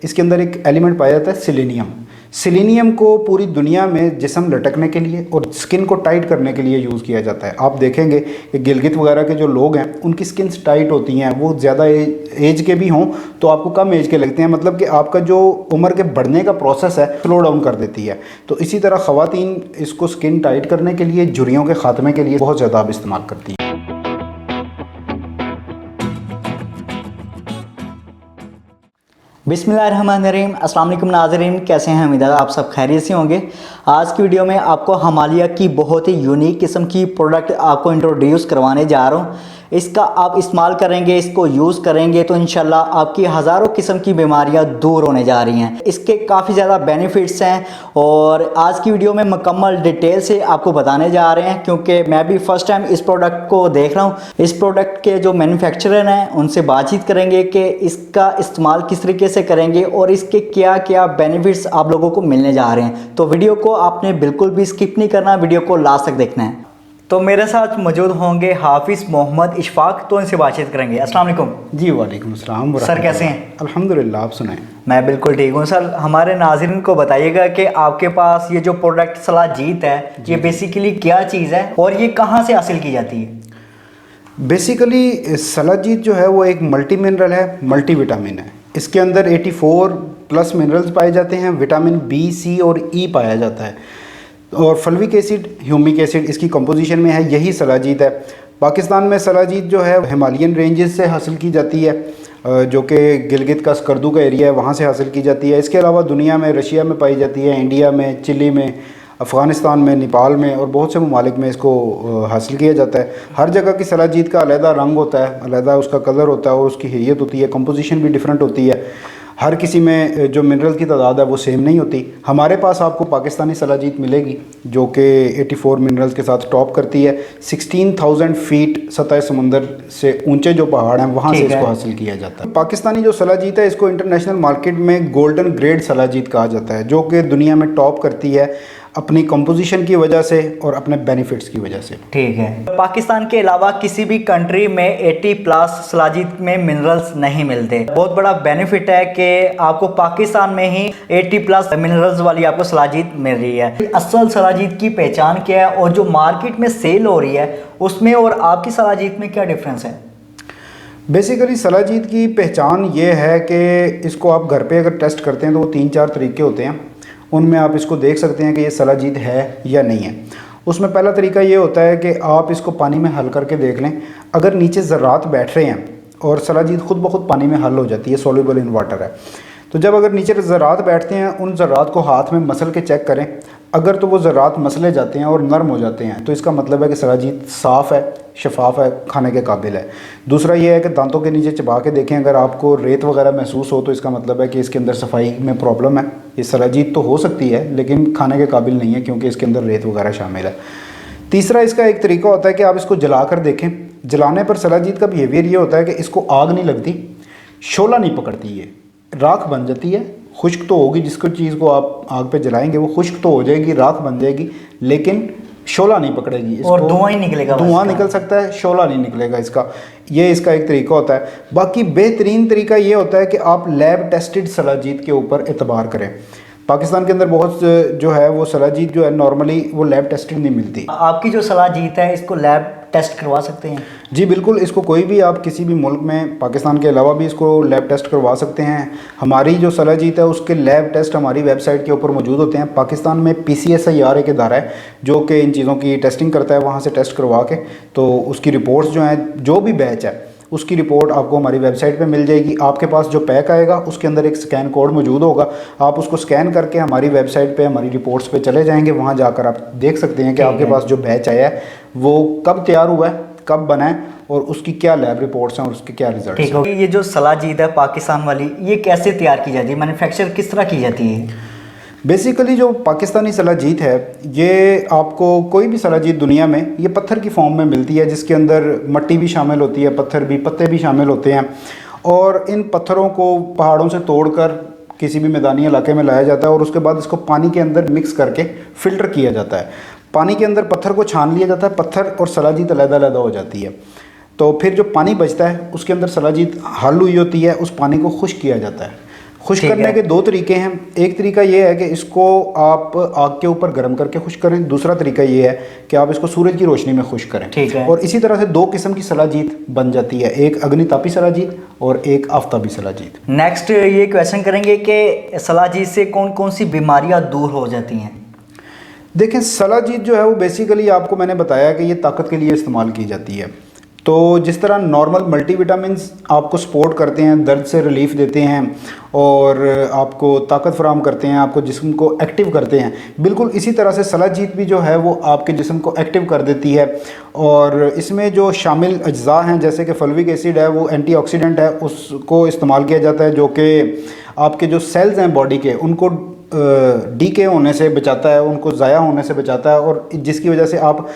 इसके अंदर एक एलिमेंट पाया जाता है सिलेनियम। सिलेनियम को पूरी दुनिया में जिस्म लटकने के लिए और स्किन को टाइट करने के लिए यूज़ किया जाता है। आप देखेंगे कि गिलगित वगैरह के जो लोग हैं उनकी स्किन टाइट होती हैं, वो ज़्यादा एज के भी हों तो आपको कम एज के लगते हैं, मतलब कि आपका जो उम्र के बढ़ने का प्रोसेस है स्लो डाउन कर देती है। तो इसी तरह ख़वातीन इसको स्किन टाइट करने के लिए, झुर्रियों के ख़ात्मे के लिए बहुत ज़्यादा आप इस्तेमाल करती हैं। बिस्मिल्लाहिर्रहमानिर्रहीम। अस्सलाम वालेकुम नाज़रीन, कैसे हैं? उम्मीद है आप सब खैरियत से होंगे। आज की वीडियो में आपको हिमालय की बहुत ही यूनिक किस्म की प्रोडक्ट आपको इंट्रोड्यूस करवाने जा रहा हूं। इसका आप इस्तेमाल करेंगे, इसको यूज़ करेंगे तो इंशाल्लाह आपकी हज़ारों किस्म की बीमारियां दूर होने जा रही हैं। इसके काफ़ी ज़्यादा बेनिफिट्स हैं और आज की वीडियो में मुकम्मल डिटेल से आपको बताने जा रहे हैं, क्योंकि मैं भी फ़र्स्ट टाइम इस प्रोडक्ट को देख रहा हूँ। इस प्रोडक्ट के जो मैन्युफैक्चरर हैं उनसे बातचीत करेंगे कि इसका इस्तेमाल किस तरीके से करेंगे और इसके क्या क्या बेनिफिट्स आप लोगों को मिलने जा रहे हैं। तो वीडियो को आपने बिल्कुल भी स्किप नहीं करना, वीडियो को लास्ट तक देखना है। तो मेरे साथ मौजूद होंगे हाफिज़ मोहम्मद इशफाक, तो इनसे बातचीत करेंगे। अस्सलाम वालेकुम। जी वालेकुम अस्सलाम। सर कैसे हैं? अल्हम्दुलिल्लाह, आप सुनाएं। मैं बिल्कुल ठीक हूँ। सर हमारे नाज़रीन को बताइएगा कि आपके पास ये जो प्रोडक्ट सलाजीत है ये बेसिकली क्या चीज़ है और ये कहाँ से हासिल की जाती है? बेसिकली सलाजीत जो है वो एक मल्टी मिनरल है, मल्टी विटामिन है। इसके अंदर 84+ मिनरल्स पाए जाते हैं, विटामिन बी, सी और ई पाया जाता है और फल्विक एसिड, ह्यूमिक एसिड इसकी कंपोजिशन में है। यही सलाजीत है। पाकिस्तान में सलाजीत जो है हिमालयन रेंजेस से हासिल की जाती है, जो कि गिलगित का स्कर्दू का एरिया है, वहाँ से हासिल की जाती है। इसके अलावा दुनिया में रशिया में पाई जाती है, इंडिया में, चिली में, अफ़गानिस्तान में, नेपाल में और बहुत से ममालिक में इसको हासिल किया जाता है। हर जगह की सलाजीत का अलहदा रंग होता है, अलहदा उसका कलर होता है और उसकी हैयत होती है, कंपोजिशन भी डिफरेंट होती है। हर किसी में जो मिनरल की तादाद है वो सेम नहीं होती। हमारे पास आपको पाकिस्तानी सलाजीत मिलेगी जो कि 84 मिनरल्स के साथ टॉप करती है। 16,000 फीट सतह समुंदर से ऊंचे जो पहाड़ हैं वहाँ से इसको हासिल किया जाता है। पाकिस्तानी जो सलाजीत है इसको इंटरनेशनल मार्केट में गोल्डन ग्रेड सलाजीत कहा जाता है, जो कि दुनिया में टॉप करती है अपनी कंपोजिशन की वजह से और अपने बेनिफिट्स की वजह से। ठीक है। पाकिस्तान के अलावा किसी भी कंट्री में 80+ सलाजीत में मिनरल्स नहीं मिलते। बहुत बड़ा बेनिफिट है कि आपको पाकिस्तान में ही 80+ मिनरल्स वाली आपको सलाजीत मिल रही है। असल सलाजीत की पहचान क्या है और जो मार्केट में सेल हो रही है उसमें और आपकी सलाजीत में क्या डिफरेंस है? बेसिकली सलाजीत की पहचान ये है कि इसको आप घर पे अगर टेस्ट करते हैं तो वो 3-4 तरीके होते हैं, उनमें आप इसको देख सकते हैं कि ये सलाजीत है या नहीं है। उसमें पहला तरीका ये होता है कि आप इसको पानी में हल करके देख लें। अगर नीचे ज़र्रात बैठ रहे हैं और सलाजीत खुद ब खुद पानी में हल हो जाती है, सॉल्युबल इन वाटर है, तो जब अगर नीचे ज़र्रात बैठते हैं उन ज़र्रात को हाथ में मसल के चेक करें। अगर तो वो ज़र्रात मसले जाते हैं और नरम हो जाते हैं तो इसका मतलब है कि सलाजीत साफ़ है, शफाफ है, खाने के काबिल है। दूसरा ये है कि दांतों के नीचे चबा के देखें, अगर आपको रेत वगैरह महसूस हो तो इसका मतलब है कि इसके अंदर सफाई में प्रॉब्लम है। ये सलाजीत तो हो सकती है लेकिन खाने के काबिल नहीं है क्योंकि इसके अंदर रेत वगैरह शामिल है। तीसरा इसका एक तरीका होता है कि आप इसको जला कर देखें। जलाने पर सलाजीत का बिहेवियर ये होता है कि इसको आग नहीं लगती, शोला नहीं पकड़ती, ये राख बन जाती है। खुश्क तो होगी, जिसको चीज़ को आप आग पे जलाएंगे वो खुश्क तो हो जाएगी, राख बन जाएगी, लेकिन शोला नहीं पकड़ेगी और धुआं ही निकलेगा। धुआं निकल सकता है, शोला नहीं निकलेगा इसका। ये इसका एक तरीका होता है। बाकी बेहतरीन तरीका ये होता है कि आप लैब टेस्टेड सलाजीत के ऊपर एतबार करें। पाकिस्तान के अंदर बहुत जो है वो सलाजीत जो है नॉर्मली वो लैब टेस्टेड नहीं मिलती। आपकी जो सलाजीत है इसको लैब टेस्ट करवा सकते हैं? जी बिल्कुल, इसको कोई भी आप किसी भी मुल्क में, पाकिस्तान के अलावा भी इसको लैब टेस्ट करवा सकते हैं। हमारी जो सलाजीत है उसके लैब टेस्ट हमारी वेबसाइट के ऊपर मौजूद होते हैं। पाकिस्तान में PCSIR एक इदारा है जो कि इन चीज़ों की टेस्टिंग करता है, वहाँ से टेस्ट करवा के तो उसकी रिपोर्ट्स जो हैं, जो भी बैच है उसकी रिपोर्ट आपको हमारी वेबसाइट पे मिल जाएगी। आपके पास जो पैक आएगा उसके अंदर एक स्कैन कोड मौजूद होगा, आप उसको स्कैन करके हमारी वेबसाइट पे, हमारी रिपोर्ट्स पे चले जाएंगे। वहाँ जाकर आप देख सकते हैं कि आपके पास जो बैच आया है वो कब तैयार हुआ है, कब बना है और उसकी क्या लैब रिपोर्ट्स हैं और उसके क्या रिजल्ट हैं। ये जो सलाजीत है पाकिस्तान वाली, ये कैसे तैयार की जाती है? मैन्युफैक्चर किस तरह की जाती है? बेसिकली जो पाकिस्तानी सलाजीत है ये आपको कोई भी सलाजीत दुनिया में ये पत्थर की फॉर्म में मिलती है, जिसके अंदर मिट्टी भी शामिल होती है, पत्थर भी, पत्ते भी शामिल होते हैं और इन पत्थरों को पहाड़ों से तोड़कर किसी भी मैदानी इलाके में लाया जाता है और उसके बाद इसको पानी के अंदर मिक्स करके फ़िल्टर किया जाता है। पानी के अंदर पत्थर को छान लिया जाता है, पत्थर और सलाजीत अलग-अलग हो जाती है। तो फिर जो पानी बचता है उसके अंदर सलाजीत हल हुई होती है, उस पानी को खुश्क किया जाता है। खुश ठीक करने है। के दो तरीके हैं। एक तरीका ये है कि इसको आप आग के ऊपर गर्म करके खुश करें, दूसरा तरीका ये है कि आप इसको सूरज की रोशनी में खुश करें। ठीक है। और इसी तरह से दो किस्म की सलाजीत बन जाती है, एक अग्नितापी सलाजीत और एक आफताबी सलाजीत। नेक्स्ट ये क्वेश्चन करेंगे कि सलाजीत से कौन कौन सी बीमारियां दूर हो जाती हैं? देखें, सलाजीत जो है वो बेसिकली आपको मैंने बताया कि ये ताकत के लिए इस्तेमाल की जाती है। तो जिस तरह नॉर्मल मल्टीविटामिन्स आपको सपोर्ट करते हैं, दर्द से रिलीफ देते हैं और आपको ताकत फराहम करते हैं, आपको जिस्म को एक्टिव करते हैं, बिल्कुल इसी तरह से सलाजीत भी जो है वो आपके जिस्म को एक्टिव कर देती है। और इसमें जो शामिल अज्जा हैं जैसे कि फल्विक एसिड है, वो एंटीऑक्सीडेंट है, उसको इस्तेमाल किया जाता है, जो कि आपके जो सेल्स हैं बॉडी के उनको डीके होने से बचाता है, उनको ज़ाया होने से बचाता है, और जिसकी वजह से आप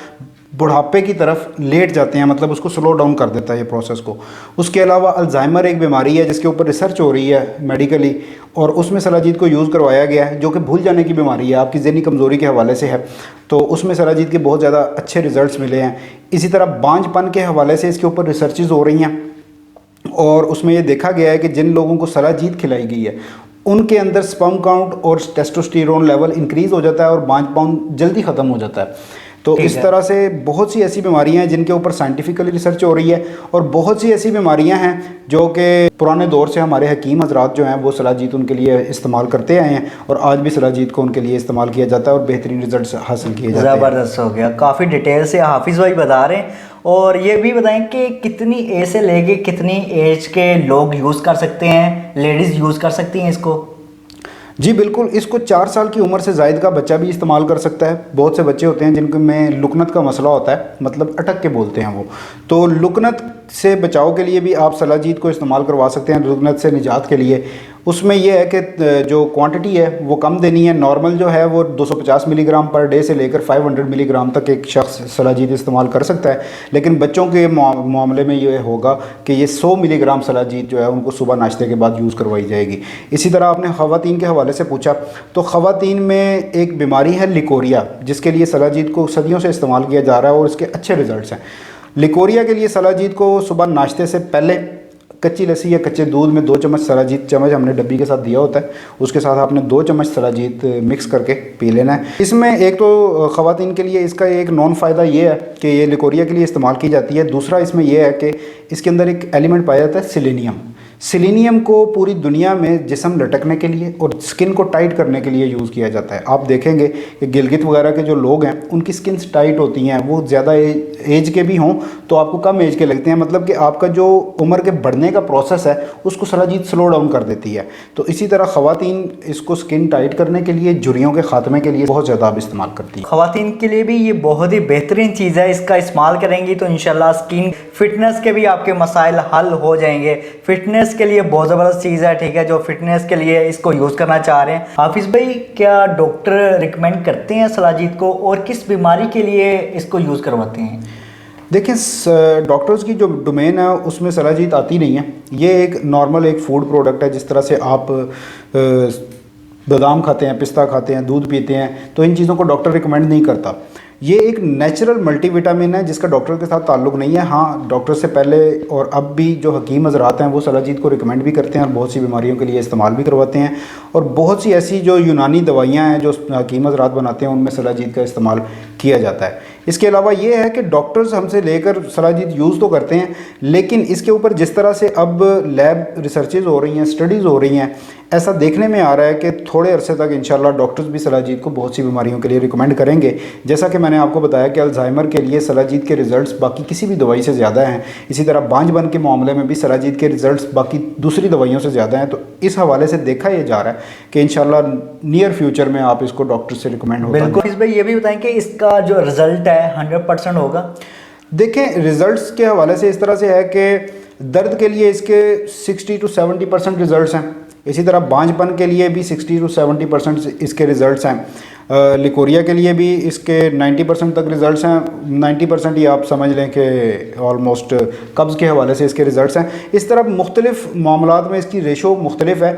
बुढ़ापे की तरफ लेट जाते हैं, मतलब उसको स्लो डाउन कर देता है ये प्रोसेस को। उसके अलावा अल्जाइमर एक बीमारी है जिसके ऊपर रिसर्च हो रही है मेडिकली, और उसमें सलाजीत को यूज़ करवाया गया है, जो कि भूल जाने की बीमारी है, आपकी ज़हनी कमज़ोरी के हवाले से है। तो उसमें सलाजीत के बहुत ज़्यादा अच्छे रिजल्ट्स मिले हैं। इसी तरह बांझपन के हवाले से इसके ऊपर रिसर्चेज हो रही हैं, और उसमें ये देखा गया है कि जिन लोगों को सलाजीत खिलाई गई है उनके अंदर स्पर्म काउंट और टेस्टोस्टेरोन लेवल इंक्रीज़ हो जाता है और बांझपन जल्दी ख़त्म हो जाता है। तो इस तरह से बहुत सी ऐसी बीमारियां हैं जिनके ऊपर साइंटिफिकली रिसर्च हो रही है, और बहुत सी ऐसी बीमारियां हैं जो कि पुराने दौर से हमारे हकीम हजरात जो हैं वो सलाजीत उनके लिए इस्तेमाल करते आए हैं, और आज भी सलाजीत को उनके लिए इस्तेमाल किया जाता है और बेहतरीन रिजल्ट हासिल किए जाते हैं। ज़बरदस्त हो गया, काफ़ी डिटेल से हाफिज़ भाई बता रहे हैं। और ये भी बताएं कि कितनी एज से लेके कितनी एज के लोग यूज़ कर सकते हैं, लेडीज़ यूज़ कर सकती हैं इसको? जी बिल्कुल, इसको 4 साल की उम्र से ज़ायद का बच्चा भी इस्तेमाल कर सकता है। बहुत से बच्चे होते हैं जिनको में लुकनत का मसला होता है, मतलब अटक के बोलते हैं वो, तो लुकनत से बचाव के लिए भी आप सलाजीत को इस्तेमाल करवा सकते हैं, लुकनत से निजात के लिए। उसमें यह है कि जो क्वांटिटी है वो कम देनी है। नॉर्मल जो है वो 250 मिलीग्राम पर डे से लेकर 500 मिलीग्राम तक एक शख्स सलाजीत इस्तेमाल कर सकता है, लेकिन बच्चों के मामले में ये होगा कि ये 100 मिलीग्राम सलाजीत जो है उनको सुबह नाश्ते के बाद यूज़ करवाई जाएगी। इसी तरह आपने ख़वातीन के हवाले से पूछा, तो ख़वातीन में एक बीमारी है लिकोरिया, जिसके लिए सलाजीत को सदियों से इस्तेमाल किया जा रहा है और इसके अच्छे रिजल्ट्स हैं। लिकोरिया के लिए सलाजीत को सुबह नाश्ते से पहले कच्ची लस्सी या कच्चे दूध में 2 चम्मच सलाजीत, चम्मच हमने डब्बी के साथ दिया होता है, उसके साथ आपने 2 चम्मच सलाजीत मिक्स करके पी लेना है। इसमें एक तो ख़वातीन के लिए इसका एक नॉन फ़ायदा ये है कि ये लिकोरिया के लिए इस्तेमाल की जाती है। दूसरा इसमें यह है कि इसके अंदर एक एलिमेंट पाया जाता है सिलेनियम। सिलेनियम को पूरी दुनिया में जिस्म लटकने के लिए और स्किन को टाइट करने के लिए यूज़ किया जाता है। आप देखेंगे कि गिलगित वगैरह के जो लोग हैं उनकी स्किन टाइट होती हैं, वो ज़्यादा एज के भी हों तो आपको कम एज के लगते हैं, मतलब कि आपका जो उम्र के बढ़ने का प्रोसेस है उसको सलाजीत स्लो डाउन कर देती है। तो इसी तरह ख़वातीन इसको स्किन टाइट करने के लिए, झुर्रियों के ख़ात्मे के लिए बहुत ज़्यादा आप इस्तेमाल करती हैं। ख़वातीन के लिए भी ये बहुत ही बेहतरीन चीज़ है, इसका इस्तेमाल करेंगी तो इंशाल्लाह स्किन फिटनेस के भी आपके मसाइल हल हो जाएंगे। फिटनेस के लिए बहुत ज़बरदस्त चीज़ है, ठीक है, जो फिटनेस के लिए इसको यूज़ करना चाह रहे हैं। हाफिज़ भाई, क्या डॉक्टर रिकमेंड करते हैं सलाजीत को, और किस बीमारी के लिए इसको यूज़ करवाते हैं? देखें, डॉक्टर्स की जो डोमेन है उसमें सलाजीत आती नहीं है। ये एक नॉर्मल एक फूड प्रोडक्ट है। जिस तरह से आप बादाम खाते हैं, पिस्ता खाते हैं, दूध पीते हैं, तो इन चीज़ों को डॉक्टर रिकमेंड नहीं करता। ये एक नेचुरल मल्टीविटामिन है जिसका डॉक्टर के साथ ताल्लुक़ नहीं है। हाँ, डॉक्टर से पहले और अब भी जो हकीम हज़रात हैं वो सलाजीत को रिकमेंड भी करते हैं और बहुत सी बीमारियों के लिए इस्तेमाल भी करवाते हैं। और बहुत सी ऐसी जो यूनानी दवाइयाँ हैं जो हकीम हज़रात बनाते हैं उनमें सलाजीत का इस्तेमाल किया जाता है। इसके अलावा ये है कि डॉक्टर्स हमसे लेकर सलाजीत यूज़ तो करते हैं, लेकिन इसके ऊपर जिस तरह से अब लैब रिसर्चेज हो रही हैं, स्टडीज़ हो रही हैं, ऐसा देखने में आ रहा है कि थोड़े अरसे तक इंशाल्लाह डॉक्टर्स भी सलाजीत को बहुत सी बीमारियों के लिए रिकमेंड करेंगे। जैसा कि मैंने आपको बताया कि अल्जाइमर के लिए सलाजीत के रिज़ल्ट्स बाकी किसी भी दवाई से ज़्यादा हैं। इसी तरह बांझपन के मामले में भी सलाजीत के रिज़ल्ट्स बाकी दूसरी दवाइयों से ज़्यादा हैं। तो इस हवाले से देखा यह जा रहा है कि इंशाल्लाह नियर फ्यूचर में आप इसको डॉक्टर से रिकमेंड होगा। बिल्कुल। इस भाई ये भी बताएं कि इसका जो रिज़ल्ट है 100% होगा? देखें, रिज़ल्ट्स के हवाले से इस तरह से है कि दर्द के लिए इसके 60 to 70% रिज़ल्ट्स हैं। इसी तरह बांझपन के लिए भी 60 to 70% इसके रिज़ल्ट्स हैं। लिकोरिया के लिए भी इसके 90% तक रिज़ल्ट्स हैं। 90% ही आप समझ लें कि ऑलमोस्ट कब्ज़ के हवाले से इसके रिज़ल्ट्स हैं। इस तरह मुख्तलिफ़ मामलात में इसकी रेशो मुख्तलिफ है,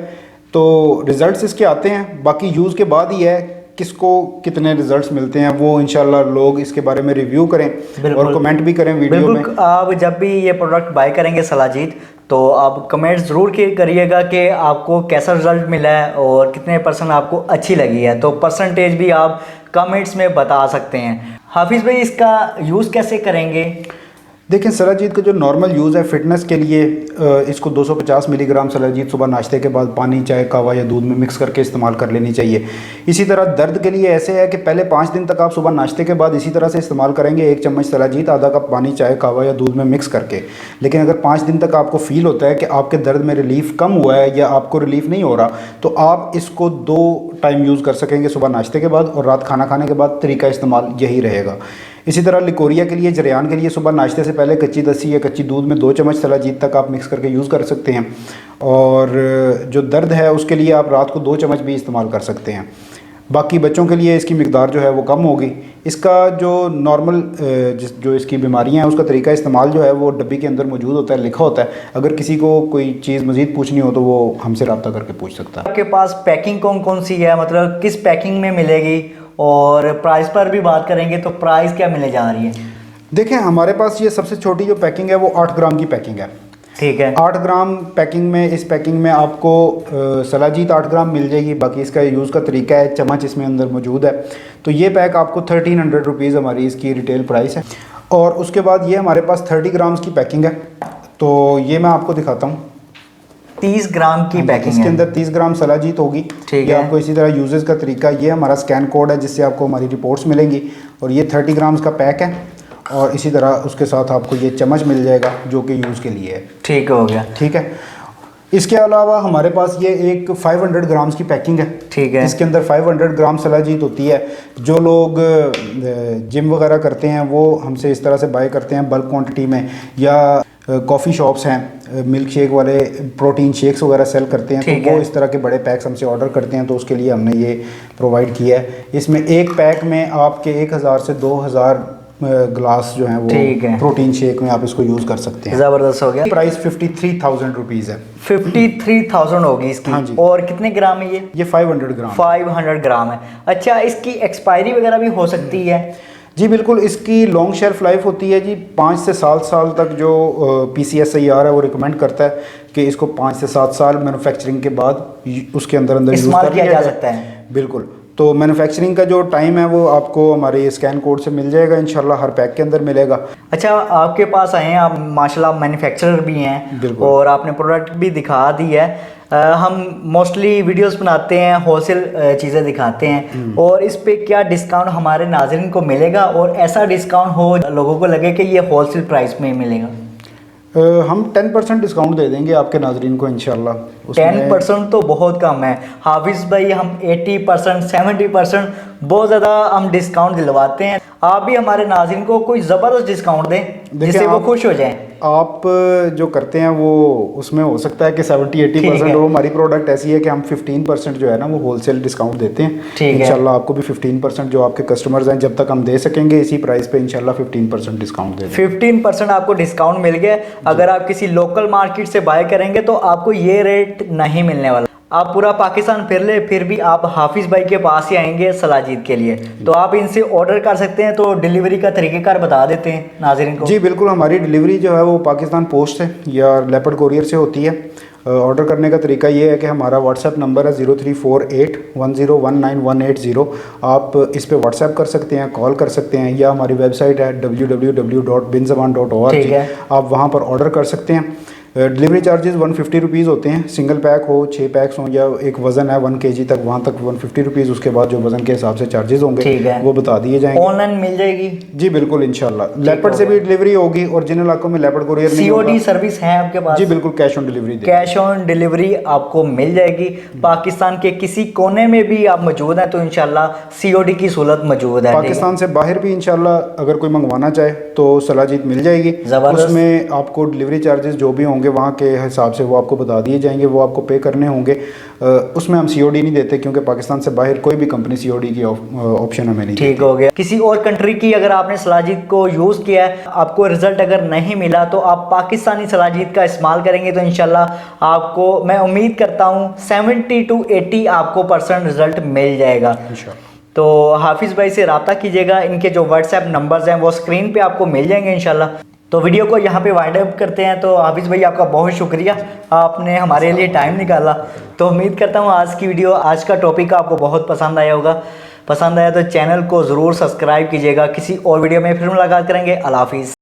तो रिज़ल्ट्स इसके आते हैं। बाकी यूज़ के बाद ही है किसको कितने रिजल्ट्स मिलते हैं, वो इंशाल्लाह लोग इसके बारे में रिव्यू करें और कमेंट भी करें वीडियो में। आप जब भी ये प्रोडक्ट बाय करेंगे सलाजीत, तो आप कमेंट ज़रूर करिएगा कि आपको कैसा रिज़ल्ट मिला है और कितने % आपको अच्छी लगी है, तो परसेंटेज भी आप कमेंट्स में बता सकते हैं। हाफिज़ भाई, इसका यूज़ कैसे करेंगे? देखिए, सलाजीत का जो नॉर्मल यूज़ है फिटनेस के लिए, इसको 250 मिलीग्राम सलाजीत सुबह नाश्ते के बाद पानी, चाय, कहवा या दूध में मिक्स करके इस्तेमाल कर लेनी चाहिए। इसी तरह दर्द के लिए ऐसे है कि पहले 5 दिन तक आप सुबह नाश्ते के बाद इसी तरह से इस्तेमाल करेंगे, 1 चम्मच सलाजीत आधा कप पानी, चाय, कहवा या दूध में मिक्स करके। लेकिन अगर 5 दिन तक आपको फील होता है कि आपके दर्द में रिलीफ कम हुआ है या आपको रिलीफ नहीं हो रहा, तो आप इसको 2 टाइम यूज़ कर सकेंगे, सुबह नाश्ते के बाद और रात खाना खाने के बाद। तरीका इस्तेमाल यही रहेगा। इसी तरह लिकोरिया के लिए, जरियान के लिए सुबह नाश्ते से पहले कच्ची लस्सी या कच्ची दूध में 2 चम्मच सलाजीत तक आप मिक्स करके यूज़ कर सकते हैं। और जो दर्द है उसके लिए आप रात को 2 चम्मच भी इस्तेमाल कर सकते हैं। बाकी बच्चों के लिए इसकी मिकदार जो है वो कम होगी। इसका जो नॉर्मल जो इसकी बीमारियां हैं उसका तरीका इस्तेमाल जो है वो डब्बी के अंदर मौजूद होता है, लिखा होता है। अगर किसी को कोई चीज़ मज़ीद पूछनी हो तो वो हमसे रब्ता करके पूछ सकता है। आपके पास पैकिंग कौन कौन सी है, मतलब किस पैकिंग में मिलेगी, और प्राइस पर भी बात करेंगे तो प्राइस क्या मिलने जा रही है? देखें, हमारे पास ये सबसे छोटी जो पैकिंग है वो 8 ग्राम की पैकिंग है। ठीक है। 8 ग्राम पैकिंग में, इस पैकिंग में आपको सलाजीत 8 ग्राम मिल जाएगी। बाकी इसका यूज़ का तरीका है, चम्मच इसमें अंदर मौजूद है। तो ये पैक आपको 1300 रुपीज़ हमारी इसकी रिटेल प्राइस है। और उसके बाद ये हमारे पास 30 ग्राम्स की पैकिंग है। तो ये मैं आपको दिखाता हूँ। 30 ग्राम की पैकिंग इसके है। अंदर 30 ग्राम सलाजीत होगी। ठीक ये है। आपको इसी तरह यूजेस का तरीका, ये हमारा स्कैन कोड है जिससे आपको हमारी रिपोर्ट्स मिलेंगी। और ये 30 ग्राम्स का पैक है। और इसी तरह उसके साथ आपको ये चम्मच मिल जाएगा जो कि यूज़ के लिए है। ठीक हो गया। ठीक है। इसके अलावा हमारे पास ये एक 500 ग्राम्स की पैकिंग है। ठीक है। इसके अंदर 500 ग्राम सलाजीत होती है। जो लोग जिम वगैरह करते हैं वो हमसे इस तरह से बाय करते हैं बल्क क्वांटिटी में, या कॉफ़ी शॉप्स हैं मिल्क शेक वाले, प्रोटीन शेक्स वगैरह सेल करते हैं, तो वो इस तरह के बड़े पैक्स हमसे ऑर्डर करते हैं, तो उसके लिए हमने ये प्रोवाइड किया है। इसमें एक पैक में आपके 1000 से 2000 ग्लास जो हैं वो प्रोटीन शेक में आप इसको यूज़ कर सकते हैं। ज़बरदस्त हो गया। प्राइस 53,000 रुपीज़ है। 53,000 होगी इसकी। हाँ जी। और कितने ग्राम है ये? 500 ग्राम। 500 ग्राम है। अच्छा, इसकी एक्सपायरी वगैरह भी हो सकती है? जी बिल्कुल, इसकी लॉन्ग शेल्फ लाइफ होती है जी। 5 से 7 साल तक जो PCSIR है वो रिकमेंड करता है कि इसको 5 से 7 साल मैन्युफैक्चरिंग के बाद उसके अंदर इस्तेमाल किया जा सकता है। बिल्कुल। तो मैन्युफैक्चरिंग का जो टाइम है वो आपको हमारे स्कैन कोड से मिल जाएगा, इंशाल्लाह हर पैक के अंदर मिलेगा। अच्छा, आपके पास आए हैं आप, माशाल्लाह मैन्युफैक्चरर भी हैं और आपने प्रोडक्ट भी दिखा दी है। हम मोस्टली वीडियोस बनाते हैं, होलसेल चीज़ें दिखाते हैं, और इस पे क्या डिस्काउंट हमारे नाज़रीन को मिलेगा, और ऐसा डिस्काउंट हो लोगों को लगे कि ये होलसेल प्राइस में मिलेगा? हम 10% डिस्काउंट दे देंगे आपके नाजरीन को इंशाल्लाह। 10% तो बहुत कम है हाफिज़ भाई, हम 80%, 70% बहुत ज़्यादा हम डिस्काउंट दिलवाते हैं। आप भी हमारे नाज़रीन को कोई ज़बरदस्त डिस्काउंट दें जिससे वो खुश हो जाएं। आप जो करते हैं वो उसमें हो सकता है कि 70-80% हो। हमारी प्रोडक्ट ऐसी है कि हम 15% जो है ना वो होलसेल डिस्काउंट देते हैं। इंशाल्लाह आपको भी 15% जो आपके कस्टमर्स हैं जब तक हम दे सकेंगे इसी प्राइस पे इंशाल्लाह 15% डिस्काउंट दे देंगे। 15% आपको डिस्काउंट मिल गया। अगर आप किसी लोकल मार्केट से बाय करेंगे तो आपको ये रेट नहीं मिलने वाला। आप पूरा पाकिस्तान फिर ले फिर भी आप हाफिज़ भाई के पास ही आएंगे सलाजीत के लिए, तो आप इनसे ऑर्डर कर सकते हैं। तो डिलीवरी का तरीक़ेकार बता देते हैं नाज़रीन को। जी बिल्कुल, हमारी डिलीवरी जो है वो पाकिस्तान पोस्ट से या लेपर्ड कोरियर से होती है। ऑर्डर करने का तरीका ये है कि हमारा व्हाट्सएप नंबर है 0348101980। आप इस पे व्हाट्सएप कर सकते हैं, कॉल कर सकते हैं, या हमारी वेबसाइट है www.binzaban.org। आप वहाँ पर ऑर्डर कर सकते हैं। डिलीवरी चार्जेस 150 रुपीज़ होते हैं। सिंगल पैक हो, 6 पैक्स हों, या एक वज़न है 1 kg तक, वहाँ तक 150 रुपीज़। उसके बाद जो वज़न के हिसाब से चार्जेस होंगे वो बता दिए जाएंगे। ऑनलाइन मिल जाएगी? जी बिल्कुल इंशाल्लाह। लेपर्ड से भी डिलीवरी होगी और जिन इलाकों में लेपर्ड कोरियर नहीं होगा। COD सर्विस है आपके पास? जी बिल्कुल, cash on delivery. Cash on delivery आपको मिल जाएगी। पाकिस्तान के किसी कोने में भी आप मौजूद हैं तो इंशाल्लाह COD की सहूलत मौजूद है। पाकिस्तान से बाहर भी इंशाल्लाह अगर कोई मंगवाना चाहे तो सलाजीत मिल जाएगी। उसमें आपको डिलीवरी चार्जेस जो भी होंगे वहाँ के हिसाब से वो आपको बता दिए जाएंगे, वो आपको पे करने होंगे। उसमें हम COD नहीं देते क्योंकि पाकिस्तान से बाहर कोई भी कंपनी COD की ऑप्शन हमें नहीं। ठीक हो गया। किसी और कंट्री की अगर आपने सलाजीत को यूज़ किया है, आपको रिजल्ट अगर नहीं मिला, तो आप पाकिस्तानी सलाजीत का इस्तेमाल करेंगे तो इंशाल्लाह आपको, मैं उम्मीद करता हूँ 70 to 80 आपको % रिजल्ट मिल जाएगा। तो हाफिज़ भाई से रब्ता कीजिएगा। इनके जो व्हाट्सएप नंबर्स हैं वो स्क्रीन पे आपको मिल जाएंगे इंशाल्लाह। तो तो वीडियो को यहाँ पे वाइंड अप करते हैं। तो हाफिज़ भाई आपका बहुत शुक्रिया, आपने हमारे लिए टाइम निकाला। तो उम्मीद करता हूँ आज की वीडियो, आज का टॉपिक आपको बहुत पसंद आया होगा। पसंद आया तो चैनल को ज़रूर सब्सक्राइब कीजिएगा। किसी और वीडियो में फिर मुलाकात करेंगे। अल्लाह हाफिज़।